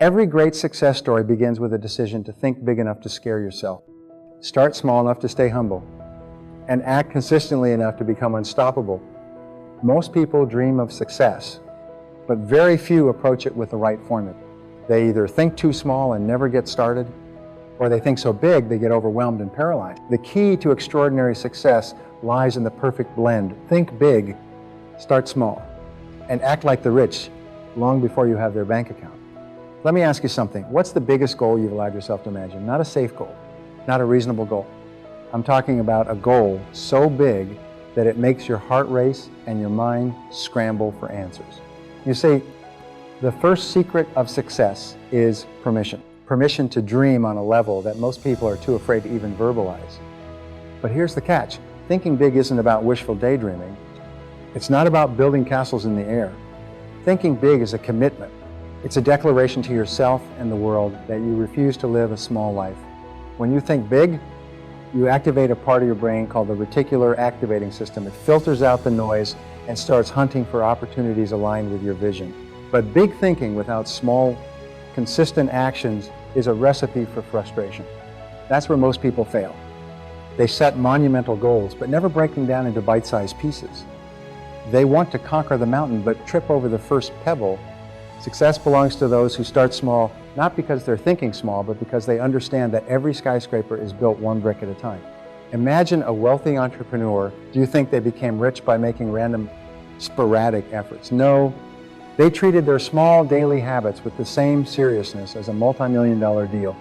Every great success story begins with a decision to think big enough to scare yourself. Start small enough to stay humble, and act consistently enough to become unstoppable. Most people dream of success, but very few approach it with the right formula. They either think too small and never get started, or they think so big they get overwhelmed and paralyzed. The key to extraordinary success lies in the perfect blend. Think big, start small, and act like the rich long before you have their bank account. Let me ask you something. What's the biggest goal you've allowed yourself to imagine? Not a safe goal, not a reasonable goal. I'm talking about a goal so big that it makes your heart race and your mind scramble for answers. You see, the first secret of success is permission. Permission to dream on a level that most people are too afraid to even verbalize. But here's the catch. Thinking big isn't about wishful daydreaming. It's not about building castles in the air. Thinking big is a commitment. It's a declaration to yourself and the world that you refuse to live a small life. When you think big, you activate a part of your brain called the reticular activating system. It filters out the noise and starts hunting for opportunities aligned with your vision. But big thinking without small, consistent actions is a recipe for frustration. That's where most people fail. They set monumental goals, but never break them down into bite-sized pieces. They want to conquer the mountain, but trip over the first pebble. Success belongs to those who start small, not because they're thinking small, but because they understand that every skyscraper is built one brick at a time. Imagine a wealthy entrepreneur. Do you think they became rich by making random, sporadic efforts? No, they treated their small daily habits with the same seriousness as a multi-million-dollar deal.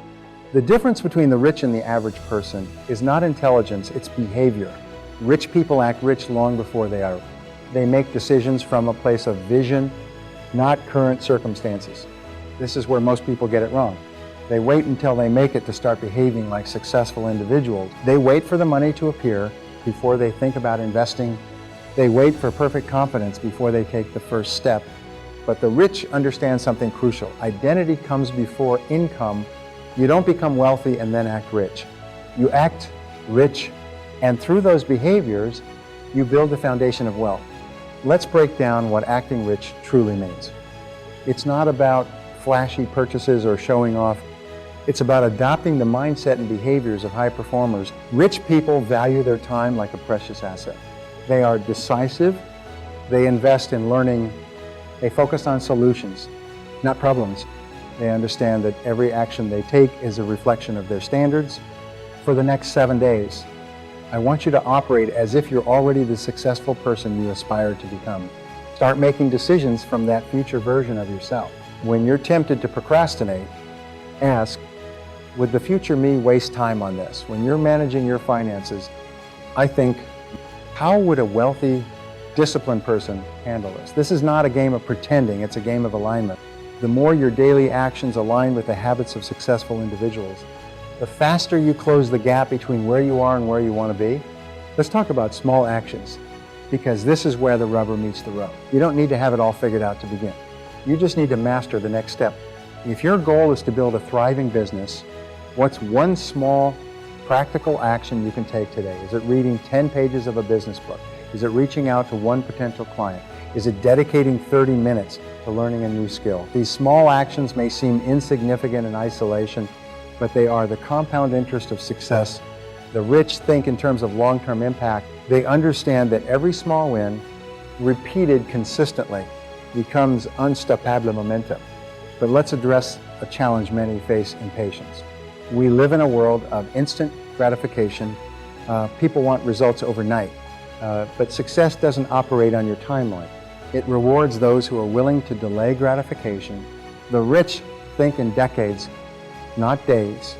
The difference between the rich and the average person is not intelligence, it's behavior. Rich people act rich long before they are. They make decisions from a place of vision, not current circumstances. This is where most people get it wrong. They wait until they make it to start behaving like successful individuals. They wait for the money to appear before they think about investing. They wait for perfect confidence before they take the first step. But the rich understand something crucial. Identity comes before income. You don't become wealthy and then act rich. You act rich, and through those behaviors, you build the foundation of wealth. Let's break down what acting rich truly means. It's not about flashy purchases or showing off. It's about adopting the mindset and behaviors of high performers. Rich people value their time like a precious asset. They are decisive. They invest in learning. They focus on solutions, not problems. They understand that every action they take is a reflection of their standards. For the next 7 days, I want you to operate as if you're already the successful person you aspire to become. Start making decisions from that future version of yourself. When you're tempted to procrastinate, ask, would the future me waste time on this? When you're managing your finances, I think, how would a wealthy, disciplined person handle this? This is not a game of pretending, it's a game of alignment. The more your daily actions align with the habits of successful individuals, the faster you close the gap between where you are and where you want to be. Let's talk about small actions, because this is where the rubber meets the road. You don't need to have it all figured out to begin. You just need to master the next step. If your goal is to build a thriving business, what's one small, practical action you can take today? Is it reading 10 pages of a business book? Is it reaching out to one potential client? Is it dedicating 30 minutes to learning a new skill? These small actions may seem insignificant in isolation, but they are the compound interest of success. The rich think in terms of long-term impact. They understand that every small win, repeated consistently, becomes unstoppable momentum. But let's address a challenge many face: impatience. We live in a world of instant gratification. People want results overnight. But success doesn't operate on your timeline. It rewards those who are willing to delay gratification. The rich think in decades, not days.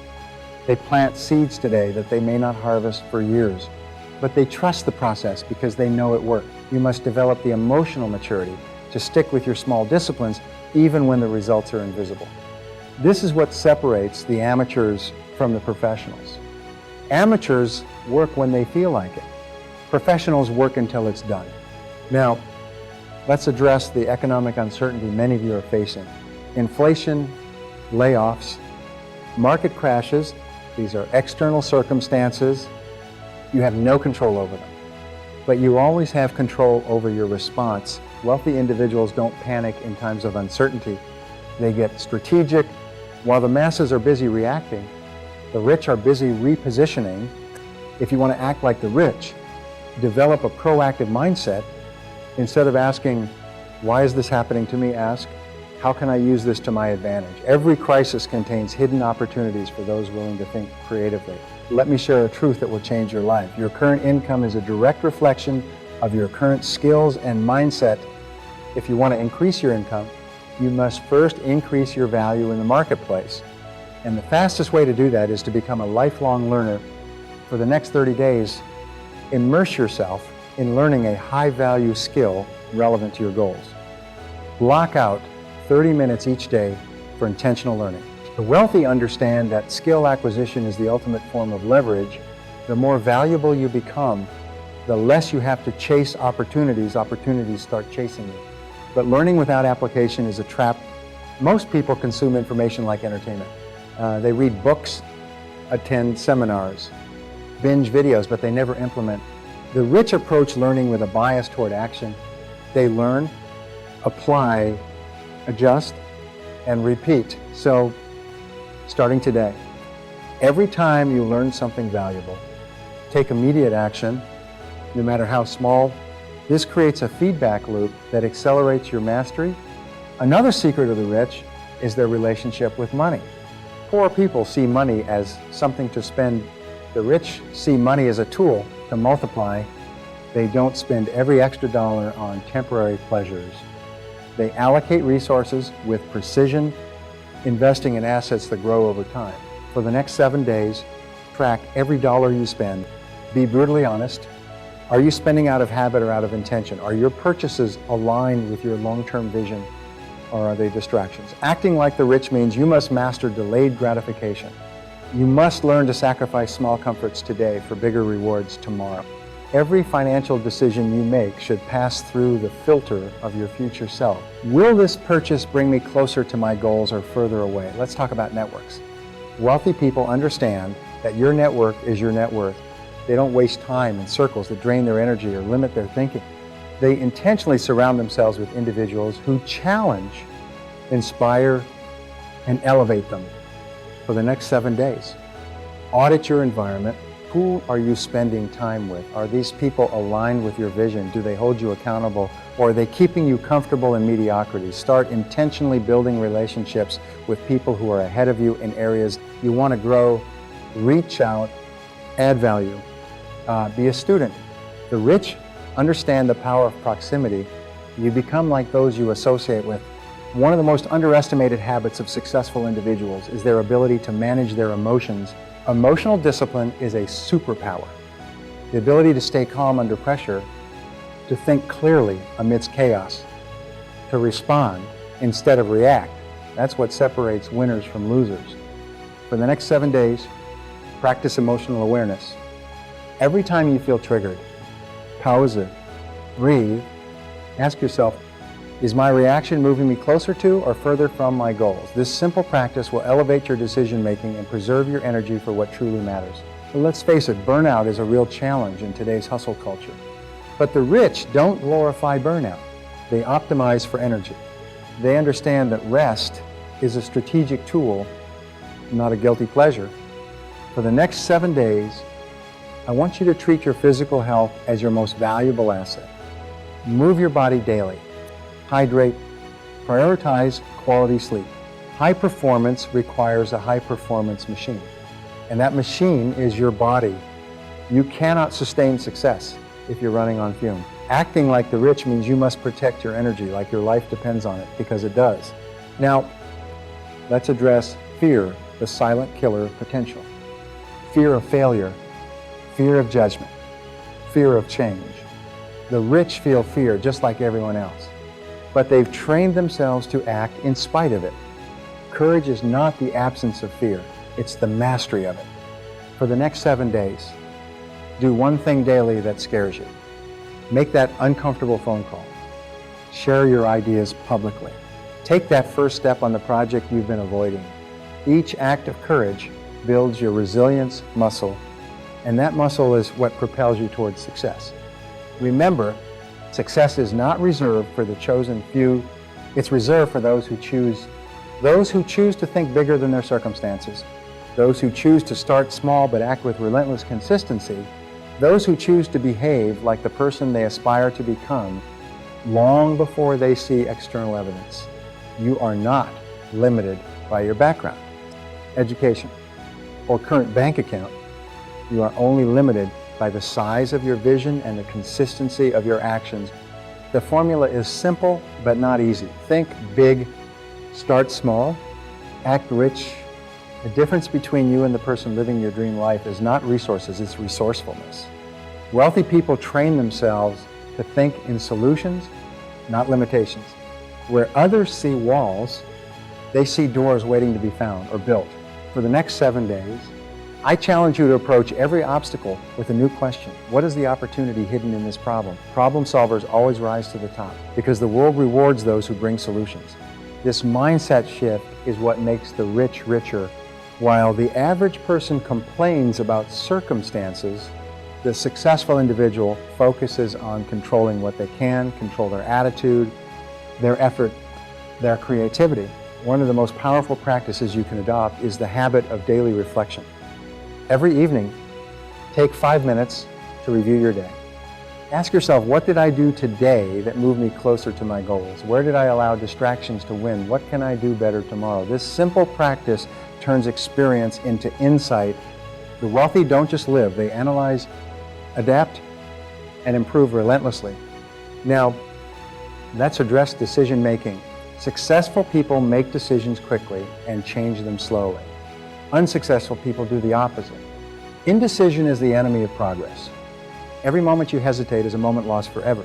They plant seeds today that they may not harvest for years, but they trust the process because they know it worked. You must develop the emotional maturity to stick with your small disciplines even when the results are invisible. This is what separates the amateurs from the professionals. Amateurs work when they feel like it. Professionals work until it's done. Now, let's address the economic uncertainty many of you are facing. Inflation, layoffs, market crashes. These are external circumstances. You have no control over them, but you always have control over your response. Wealthy individuals don't panic in times of uncertainty. They get strategic. While the masses are busy reacting, the rich are busy repositioning. If you want to act like the rich, develop a proactive mindset. Instead of asking, why is this happening to me? Ask, how can I use this to my advantage? Every crisis contains hidden opportunities for those willing to think creatively. Let me share a truth that will change your life. Your current income is a direct reflection of your current skills and mindset. If you want to increase your income, you must first increase your value in the marketplace. And the fastest way to do that is to become a lifelong learner. For the next 30 days, immerse yourself in learning a high-value skill relevant to your goals. Block out 30 minutes each day for intentional learning. The wealthy understand that skill acquisition is the ultimate form of leverage. The more valuable you become, the less you have to chase opportunities. Opportunities start chasing you. But learning without application is a trap. Most people consume information like entertainment. They read books, attend seminars, binge videos, but they never implement. The rich approach learning with a bias toward action. They learn, apply, adjust, and repeat. So, starting today, every time you learn something valuable, take immediate action, no matter how small. This creates a feedback loop that accelerates your mastery. Another secret of the rich is their relationship with money. Poor people see money as something to spend. The rich see money as a tool to multiply. They don't spend every extra dollar on temporary pleasures. They allocate resources with precision, investing in assets that grow over time. For the next 7 days, track every dollar you spend. Be brutally honest. Are you spending out of habit or out of intention? Are your purchases aligned with your long-term vision, or are they distractions? Acting like the rich means you must master delayed gratification. You must learn to sacrifice small comforts today for bigger rewards tomorrow. Every financial decision you make should pass through the filter of your future self. Will this purchase bring me closer to my goals or further away? Let's talk about networks. Wealthy people understand that your network is your net worth. They don't waste time in circles that drain their energy or limit their thinking. They intentionally surround themselves with individuals who challenge, inspire, and elevate them. For the next 7 days, audit your environment. Who are you spending time with? Are these people aligned with your vision? Do they hold you accountable? Or are they keeping you comfortable in mediocrity? Start intentionally building relationships with people who are ahead of you in areas you want to grow. Reach out, add value. Be a student. The rich understand the power of proximity. You become like those you associate with. One of the most underestimated habits of successful individuals is their ability to manage their emotions. Emotional discipline is a superpower. The ability to stay calm under pressure, to think clearly amidst chaos, to respond instead of react. That's what separates winners from losers. For the next 7 days, practice emotional awareness. Every time you feel triggered, pause it, breathe, ask yourself, is my reaction moving me closer to or further from my goals? This simple practice will elevate your decision-making and preserve your energy for what truly matters. But let's face it, burnout is a real challenge in today's hustle culture. But the rich don't glorify burnout. They optimize for energy. They understand that rest is a strategic tool, not a guilty pleasure. For the next 7 days, I want you to treat your physical health as your most valuable asset. Move your body daily. Hydrate, prioritize quality sleep. High performance requires a high performance machine. And that machine is your body. You cannot sustain success if you're running on fumes. Acting like the rich means you must protect your energy like your life depends on it, because it does. Now, let's address fear, the silent killer of potential. Fear of failure, fear of judgment, fear of change. The rich feel fear just like everyone else, but they've trained themselves to act in spite of it. Courage is not the absence of fear, it's the mastery of it. For the next 7 days, do one thing daily that scares you. Make that uncomfortable phone call. Share your ideas publicly. Take that first step on the project you've been avoiding. Each act of courage builds your resilience muscle, and that muscle is what propels you towards success. Remember, success is not reserved for the chosen few. It's reserved for those who choose Those who choose to think bigger than their circumstances, those who choose to start small but act with relentless consistency, those who choose to behave like the person they aspire to become long before they see external evidence. You are not limited by your background, education, or current bank account. You are only limited by the size of your vision and the consistency of your actions. The formula is simple but not easy. Think big, start small, act rich. The difference between you and the person living your dream life is not resources, it's resourcefulness. Wealthy people train themselves to think in solutions, not limitations. Where others see walls, they see doors waiting to be found or built. For the next 7 days, I challenge you to approach every obstacle with a new question. What is the opportunity hidden in this problem? Problem solvers always rise to the top because the world rewards those who bring solutions. This mindset shift is what makes the rich richer. While the average person complains about circumstances, the successful individual focuses on controlling what they can, control their attitude, their effort, their creativity. One of the most powerful practices you can adopt is the habit of daily reflection. Every evening, take 5 minutes to review your day. Ask yourself, what did I do today that moved me closer to my goals? Where did I allow distractions to win? What can I do better tomorrow? This simple practice turns experience into insight. The wealthy don't just live, they analyze, adapt, and improve relentlessly. Now, let's address decision making. Successful people make decisions quickly and change them slowly. Unsuccessful people do the opposite. Indecision is the enemy of progress. Every moment you hesitate is a moment lost forever.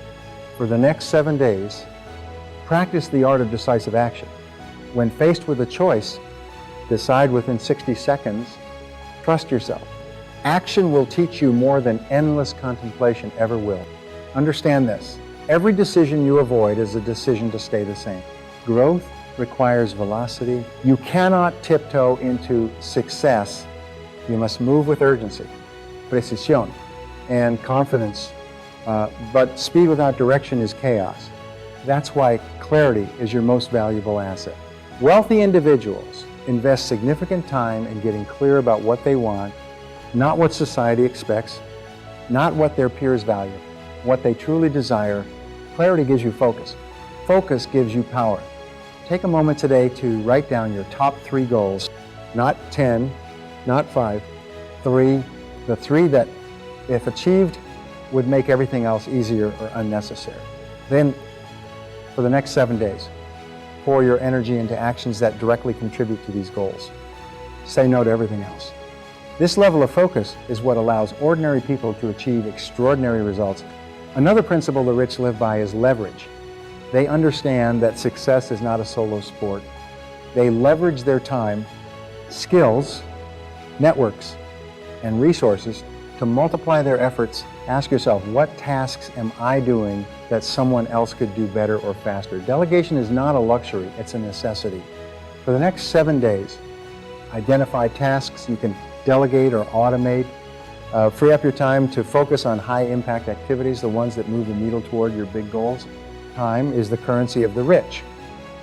For the next 7 days, practice the art of decisive action. When faced with a choice, decide within 60 seconds. Trust yourself. Action will teach you more than endless contemplation ever will. Understand this. Every decision you avoid is a decision to stay the same. Growth requires velocity. You cannot tiptoe into success. You must move with urgency, precisión, and confidence. But speed without direction is chaos. That's why clarity is your most valuable asset. Wealthy individuals invest significant time in getting clear about what they want, not what society expects, not what their peers value, what they truly desire. Clarity gives you focus. Focus gives you power. Take a moment today to write down your top 3 goals, not 10, not 5, 3, the 3 that, if achieved, would make everything else easier or unnecessary. Then, for the next 7 days, pour your energy into actions that directly contribute to these goals. Say no to everything else. This level of focus is what allows ordinary people to achieve extraordinary results. Another principle the rich live by is leverage. They understand that success is not a solo sport. They leverage their time, skills, networks, and resources to multiply their efforts. Ask yourself, what tasks am I doing that someone else could do better or faster? Delegation is not a luxury, it's a necessity. For the next 7 days, identify tasks you can delegate or automate. Free up your time to focus on high-impact activities, the ones that move the needle toward your big goals. Time is the currency of the rich.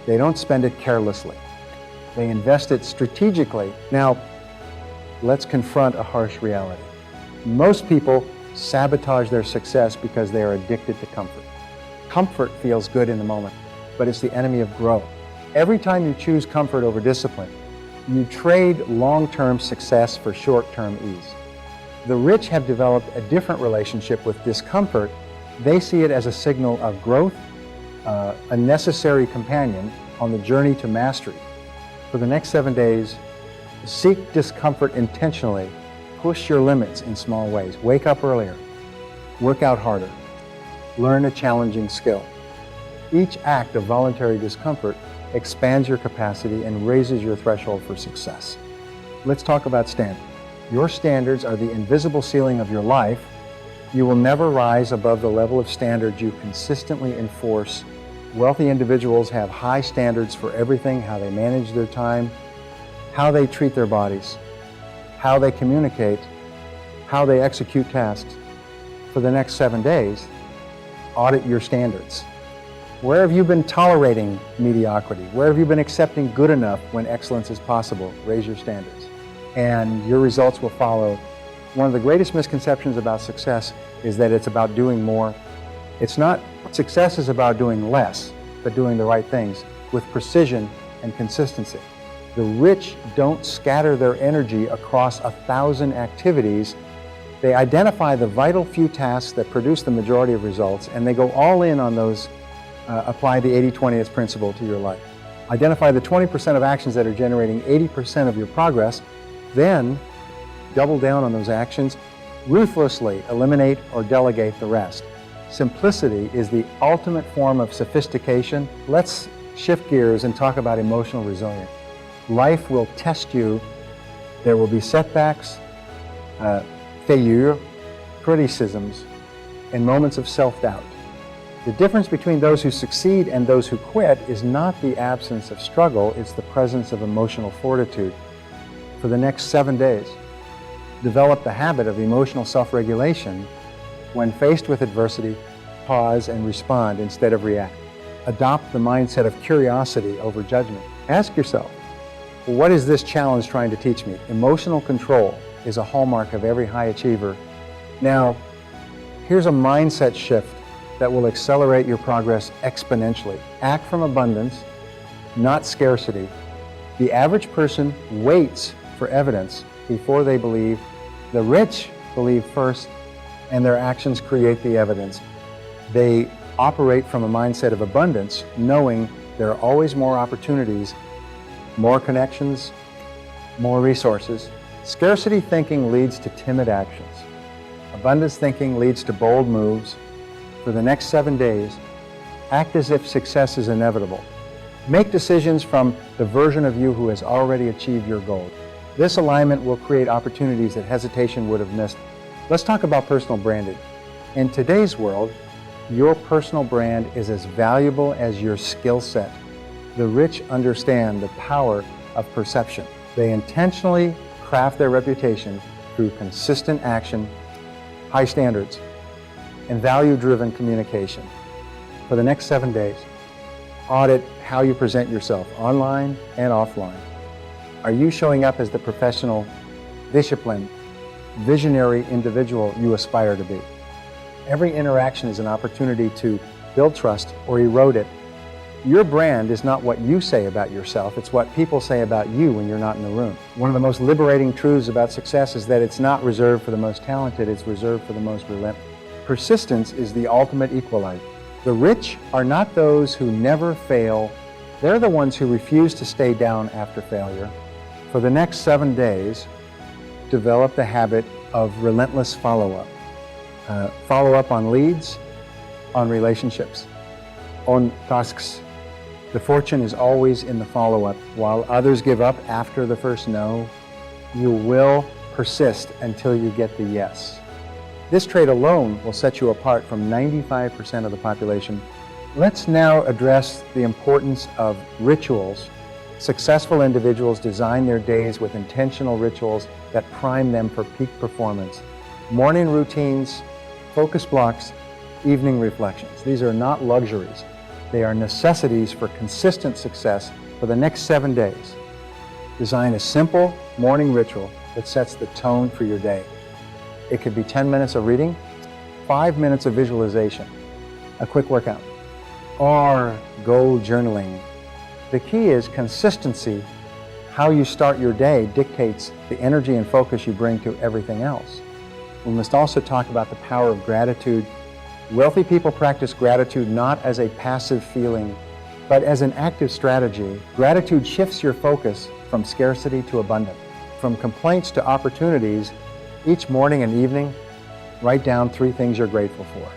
They don't spend it carelessly. They invest it strategically. Now, let's confront a harsh reality. Most people sabotage their success because they are addicted to comfort. Comfort feels good in the moment, but it's the enemy of growth. Every time you choose comfort over discipline, you trade long-term success for short-term ease. The rich have developed a different relationship with discomfort. They see it as a signal of growth, a necessary companion on the journey to mastery. For the next 7 days, seek discomfort intentionally. Push your limits in small ways. Wake up earlier. Work out harder. Learn a challenging skill. Each act of voluntary discomfort expands your capacity and raises your threshold for success. Let's talk about standards. Your standards are the invisible ceiling of your life. You will never rise above the level of standards you consistently enforce. Wealthy individuals have high standards for everything: how they manage their time, how they treat their bodies, how they communicate, how they execute tasks. For the next 7 days, audit your standards. Where have you been tolerating mediocrity? Where have you been accepting good enough when excellence is possible? Raise your standards, and your results will follow. One of the greatest misconceptions about success is that it's about doing more. It's not. Success is about doing less, but doing the right things with precision and consistency. The rich don't scatter their energy across 1,000 activities. They identify the vital few tasks that produce the majority of results, and they go all in on those. Apply the 80-20 principle to your life. Identify the 20% of actions that are generating 80% of your progress, then double down on those actions, ruthlessly eliminate or delegate the rest. Simplicity is the ultimate form of sophistication. Let's shift gears and talk about emotional resilience. Life will test you. There will be setbacks, failures, criticisms, and moments of self-doubt. The difference between those who succeed and those who quit is not the absence of struggle, it's the presence of emotional fortitude. For the next 7 days, develop the habit of emotional self-regulation. When faced with adversity, pause and respond instead of react. Adopt the mindset of curiosity over judgment. Ask yourself, what is this challenge trying to teach me? Emotional control is a hallmark of every high achiever. Now, here's a mindset shift that will accelerate your progress exponentially. Act from abundance, not scarcity. The average person waits for evidence before they believe. The rich believe first, and their actions create the evidence. They operate from a mindset of abundance, knowing there are always more opportunities, more connections, more resources. Scarcity thinking leads to timid actions. Abundance thinking leads to bold moves. For the next 7 days, act as if success is inevitable. Make decisions from the version of you who has already achieved your goal. This alignment will create opportunities that hesitation would have missed. Let's talk about personal branding. In today's world, your personal brand is as valuable as your skill set. The rich understand the power of perception. They intentionally craft their reputation through consistent action, high standards, and value-driven communication. For the next 7 days, audit how you present yourself online and offline. Are you showing up as the professional, disciplined, visionary individual you aspire to be? Every interaction is an opportunity to build trust or erode it. Your brand is not what you say about yourself, it's what people say about you when you're not in the room. One of the most liberating truths about success is that it's not reserved for the most talented, it's reserved for the most relentless. Persistence is the ultimate equalizer. The rich are not those who never fail, they're the ones who refuse to stay down after failure. For the next 7 days, develop the habit of relentless follow-up. Follow up on leads, on relationships, on tasks. The fortune is always in the follow-up. While others give up after the first no, you will persist until you get the yes. This trait alone will set you apart from 95% of the population. Let's now address the importance of rituals. Successful individuals design their days with intentional rituals that prime them for peak performance. Morning routines, focus blocks, evening reflections. These are not luxuries. They are necessities for consistent success for the next 7 days. Design a simple morning ritual that sets the tone for your day. It could be 10 minutes of reading, 5 minutes of visualization, a quick workout, or goal journaling. The key is consistency. How you start your day dictates the energy and focus you bring to everything else. We must also talk about the power of gratitude. Wealthy people practice gratitude not as a passive feeling, but as an active strategy. Gratitude shifts your focus from scarcity to abundance, from complaints to opportunities. Each morning and evening, write down 3 things you're grateful for.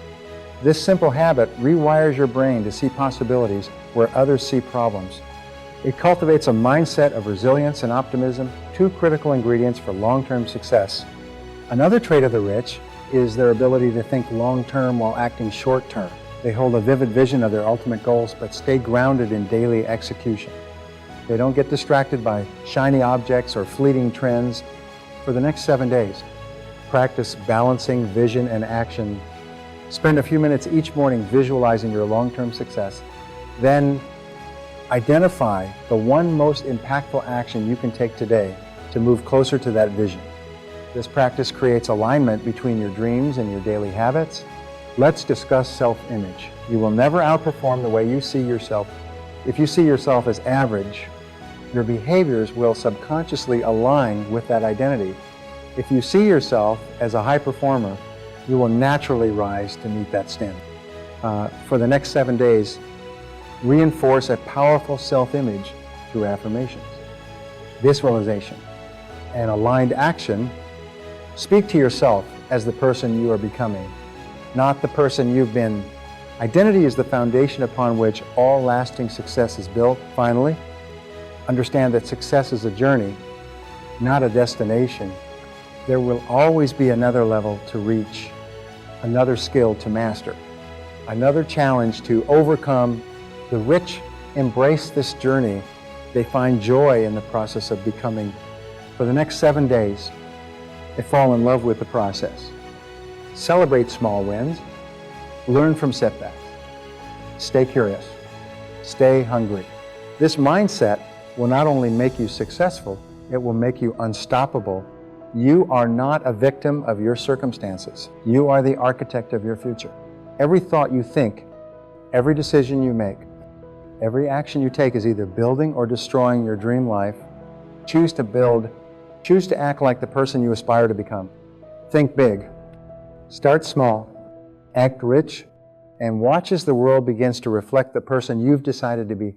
This simple habit rewires your brain to see possibilities where others see problems. It cultivates a mindset of resilience and optimism, 2 critical ingredients for long-term success. Another trait of the rich is their ability to think long-term while acting short-term. They hold a vivid vision of their ultimate goals, but stay grounded in daily execution. They don't get distracted by shiny objects or fleeting trends. For the next 7 days, practice balancing vision and action. Spend a few minutes each morning visualizing your long-term success. Then identify the one most impactful action you can take today to move closer to that vision. This practice creates alignment between your dreams and your daily habits. Let's discuss self-image. You will never outperform the way you see yourself. If you see yourself as average, your behaviors will subconsciously align with that identity. If you see yourself as a high performer, you will naturally rise to meet that standard. For the next 7 days, reinforce a powerful self-image through affirmations, visualization, and aligned action. Speak to yourself as the person you are becoming, not the person you've been. Identity is the foundation upon which all lasting success is built. Finally, understand that success is a journey, not a destination. There will always be another level to reach, another skill to master, another challenge to overcome. The rich embrace this journey. They find joy in the process of becoming. For the next 7 days, they fall in love with the process. Celebrate small wins. Learn from setbacks. Stay curious. Stay hungry. This mindset will not only make you successful, it will make you unstoppable. You are not a victim of your circumstances. You are the architect of your future. Every thought you think, every decision you make, every action you take is either building or destroying your dream life. Choose to build. Choose to act like the person you aspire to become. Think big. Start small. Act rich. And watch as the world begins to reflect the person you've decided to be.